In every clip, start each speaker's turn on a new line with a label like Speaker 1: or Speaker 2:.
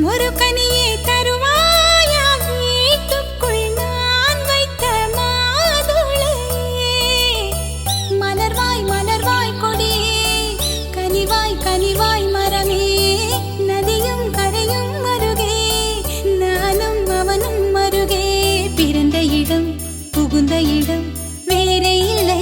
Speaker 1: ஒரு கனியே தருவாயா வீட்டுக்குள் நான் வைத்த மாதுளை மலர்வாய் மலர்வாய் கொடியே கனிவாய் கனிவாய் மரமே நதியும் கரையும் அருகே நானும் அவனும் அருகே பிறந்த இடம் புகுந்த இடம் வேறே இல்லை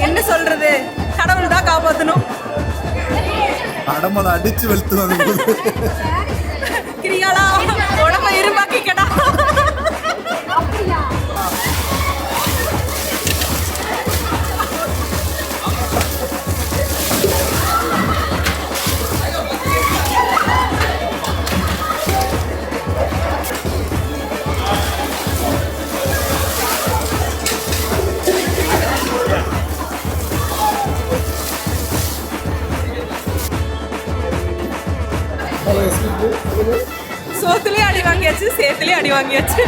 Speaker 2: என்ன சொல்றது கடவுள் தான் காப்பாத்தணும்
Speaker 3: அடமலை அடிச்சு வெளுத்து
Speaker 2: கிரியாலா உடம்ப இருமாக்கிக்கடா சோத்துலயே அடி வாங்கியாச்சு சேத்துலயே அடி வாங்கியாச்சு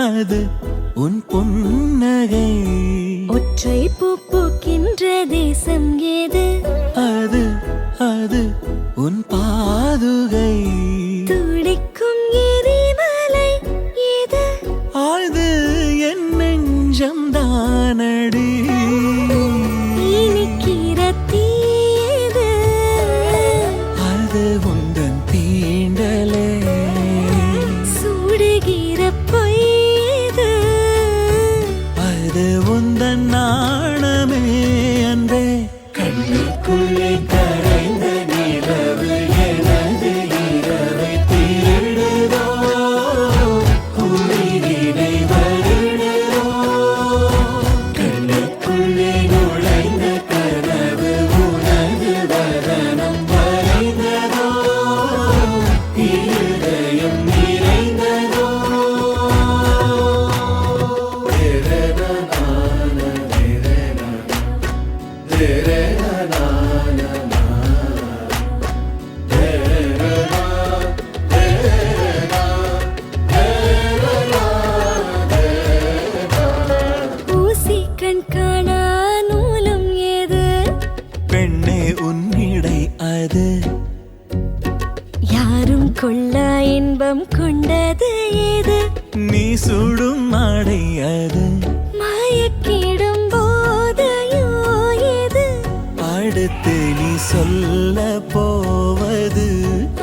Speaker 4: அது உன் புன்னகை
Speaker 1: ஒற்றை பூ பூக்கின்ற தேசம் ஏது
Speaker 4: அது அது உன் பாதுகை
Speaker 1: துடிக்கும் எரிமலை ஏது
Speaker 4: ஆழ்து என் நெஞ்சம் தானடி
Speaker 1: இனிக்கிற தீது
Speaker 4: அது உந்தன் தீண்டலே
Speaker 1: சுடுகிற பொய்து
Speaker 4: அது உந்தன் நாணமே அன்பே கண்ணுக்குள்ளே கரைந்த நிலவு எனது இரவை திருடுதோ உயிரினை வருடுதோ கண்ணுக்குள்ளே நுழைந்த கனவு உனது வதனம் வரைந்ததோ இருதயம் நிறைந்ததோ
Speaker 1: ஊசி கண் காணா நூலும் ஏது
Speaker 4: பெண்ணே உன்னிடை அது
Speaker 1: யாரும் கொள்ளா இன்பம் கொண்டது ஏது
Speaker 4: நீ சுடும் ஆடை அது
Speaker 1: மயக்கிடும் போதையோ ஏது
Speaker 4: அடுத்து நீ சொல்ல போவது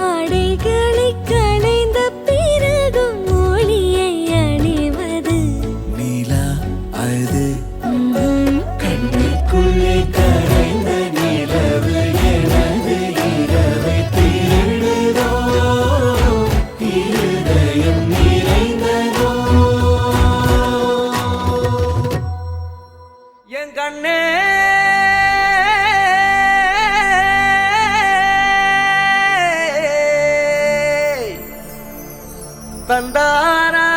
Speaker 1: ஆடைகளை களைந்த பிறகும் ஒளியை அணிவது
Speaker 4: நிலா அது கண்ணுக்குள்ளே கரைந்த நிலவு எனது இரவை திருடுதோ இருதயம் நிறைந்ததோ
Speaker 2: என் கண்ணே
Speaker 4: தந்தானா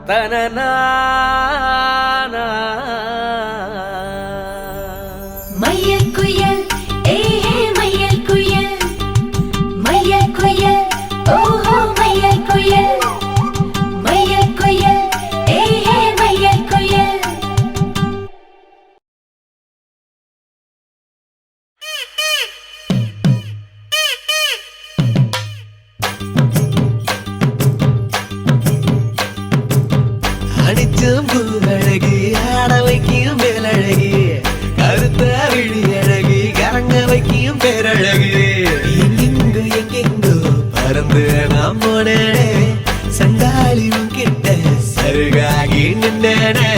Speaker 4: தனனா
Speaker 1: மையல் குயில் ஏஹே மையல் குயில் மையல் குயில் ஓஹோ மையல் குயில் மையல் குயில் ஏஹே மையல் குயில்
Speaker 4: அடிச்சும் பூவழகி ஆட வைக்கும் மேலழகி கருத்த விழி அழகி கரங்க வைக்கும் பேரழகி எங்கெங்கோ பறந்து நாம் போனேனே சண்டாளியும் கிட்ட சருகாகி நின்னேனே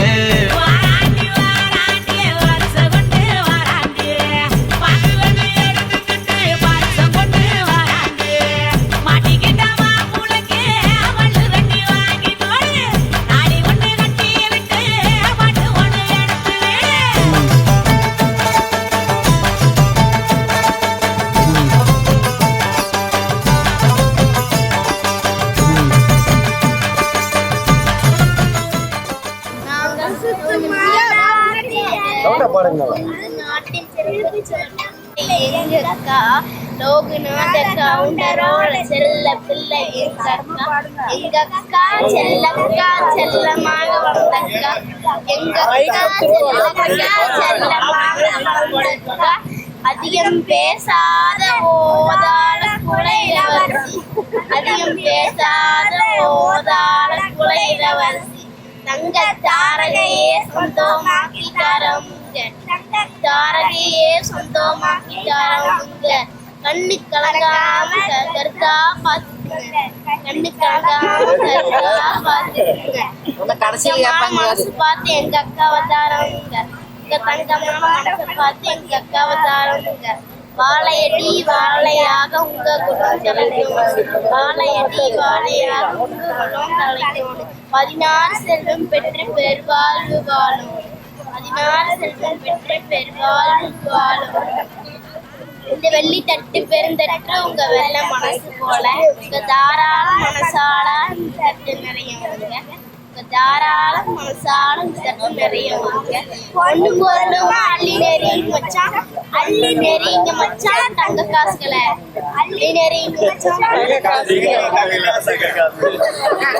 Speaker 3: செல்ல பிள்ளை எங்க அக்கா செல்லக்கா செல்லமாக வந்தக்கா எங்க அக்கா செல்லமாக வந்தக்கா அதிகம் பேசாத ஓதாள குலையிலவரசி அதிகம் பேசாத ஓதாள குலையிலவரசி தங்க தாரகையே சொந்தமாக்கி தரமுங்க தங்க தாரகையே சொந்தமாக்கி தரமுங்க கண்ணு கலங்காம கருத்தா பாத்துக்குங்க கண்ணு கலங்காம கருத்தா பாத்துக்குங்க மனசு பார்த்து எங்க அக்காவை தாரமுங்க எங்க தங்கமான மனசை பார்த்து எங்க அக்காவை தாரமுங்க வாழையடி வாழையாக உங்க குலம் தலைக்கும் வாழையடி வாழையாக உங்க குலம் தலைக்கும் 16 செல்வம் பெற்று பெருவாழ்வு வாழும் 16 செல்வம் பெற்று பெருவாழ்வு வாழும் இந்த வெள்ளி தட்டு பெருந்தட்டு உங்க வெள்ள மனசு போல உங்க தாராள மனசால தட்டு நிறைய உங்க தாராள மனசால தட்டு நிறைய உங்க ஒண்ணு பொருளுமா அள்ளி நெறிங்க மச்சான் அள்ளி நெறிங்க மச்சான் தங்க காசுகளை அள்ளி நெறிங்க மச்சான்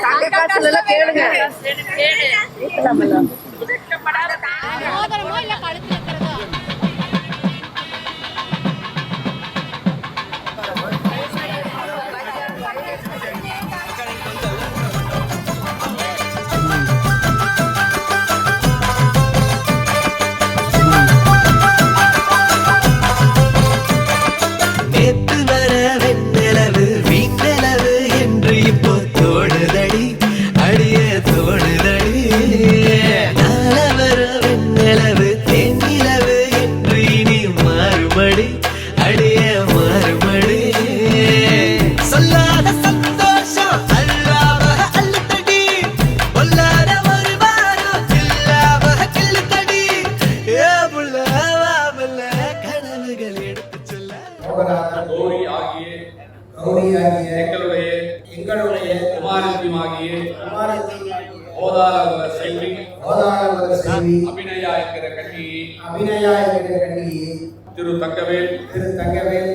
Speaker 3: தங்க காசுல கேளுங்க மோதிரமோ இல்ல கழுத்து இருக்கிறதோ
Speaker 5: எங்களுடைய குமாரத்தியுமாகிய ஓதாளவர செல்வி அபிநயா என்கிற கன்னியை திரு தங்கவேல்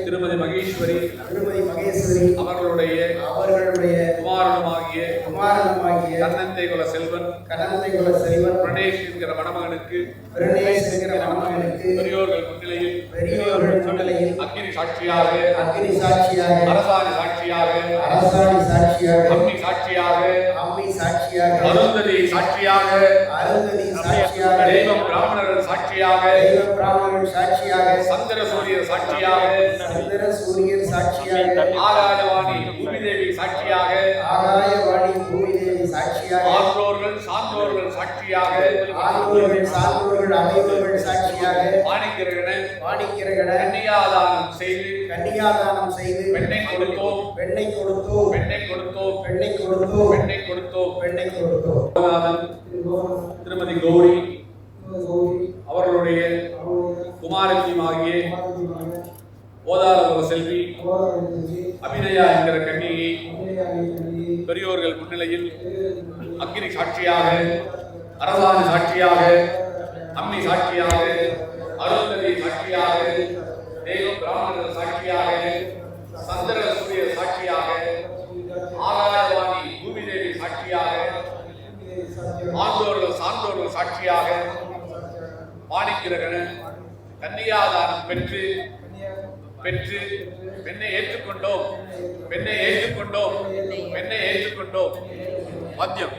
Speaker 5: திருமதி மகேஸ்வரி அவர்களுடைய குமாரனுமாகிய கண்ணந்தை குல செல்வன் பிரணேஷ் என்கிற மணமகனுக்கு பெரியோர்கள் முன்னிலையில் அக்னி சாட்சியாக அரசாணி சாட்சியாக அம்மி சாட்சியாக அருந்ததி சாட்சியாக தெய்வம் பிராமணர்கள் சாட்சியாக சந்திர சூரியர் சாட்சியாக ஆகாயவாணி பூமிதேவி சாட்சியாக ஆற்றோர்கள் சான்றோர்கள் சாட்சியாக மாணிக்கிறகன கன்னியாதானம் செய்து பெண்ணை கொடுத்தோம் திருமதி கௌரி அவர்களுடைய குமாரத்தியுமாகிய ஓதாத ஒரு செல்வி அபிநயா என்கிற கன்னியை பெரியோர்கள் முன்னிலையில் அக்னி சாட்சியாக, அரசாணி சாட்சியாக, அம்மி சாட்சியாக, அருந்ததி சாட்சியாக, தெய்வம் பிராமணர்கள் சாட்சியாக, சந்திர சூரிய சாட்சியாக, ஆகாயவாணி பூமி தேவி சாட்சியாக, ஆண்டோர்கள் சான்றோர்கள் சாட்சியாக, மாணிக்கிரகன் கன்னியாதானம் பெற்று பெண்ணை ஏற்றுக்கொண்டோம், பெண்ணை ஏற்றுக்கொண்டோம், பெண்ணை ஏற்றுக்கொண்டோம். மத்தியம்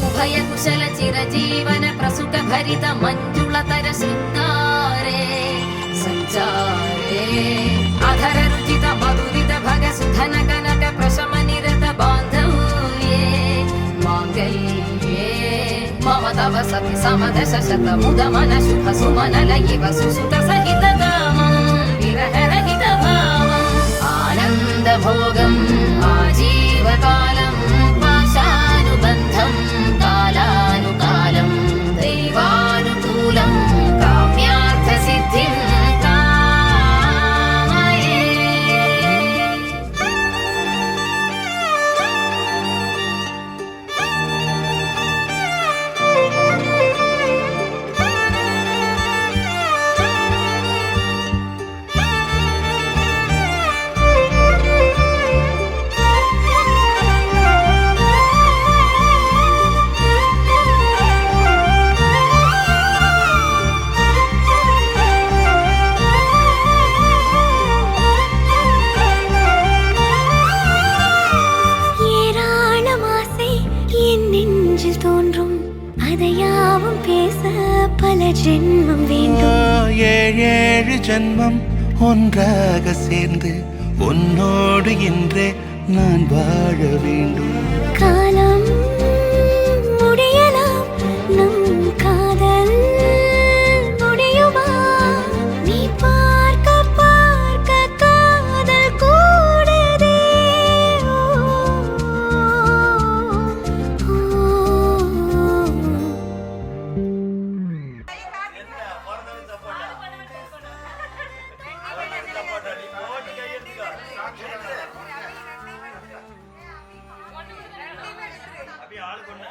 Speaker 1: उभय कुशल चिरजीवन प्रसुख भरित मंजुलतर शृंगारे संचारे अधर रुचित मधुरित भग सुधन कनक प्रशम निरत बांधव्ये मांगल्ये मम तव सति समदश शत मुद मन शुभ सुमन लयिव सुसुत सहित कामं विरह रहित भावम् आनंद भोगम् आजीवकालम् पाशानुबन्धम् कालानुकालम् दैवानुकूलम् काम्यार्थ सिद्धिम् कामये। ஜென்மம் வேண்டும்,
Speaker 4: ஏழேழு ஜென்மம் ஒன்றாக சேர்ந்து உன்னோடு இன்றே நான் வாழ வேண்டும்.
Speaker 1: காலம் முடியலாம், நம் காதல் முடியுமா? நீ பார்க்க பார்க்க காதல் கூடுதே.
Speaker 3: ஆளு கொண்டு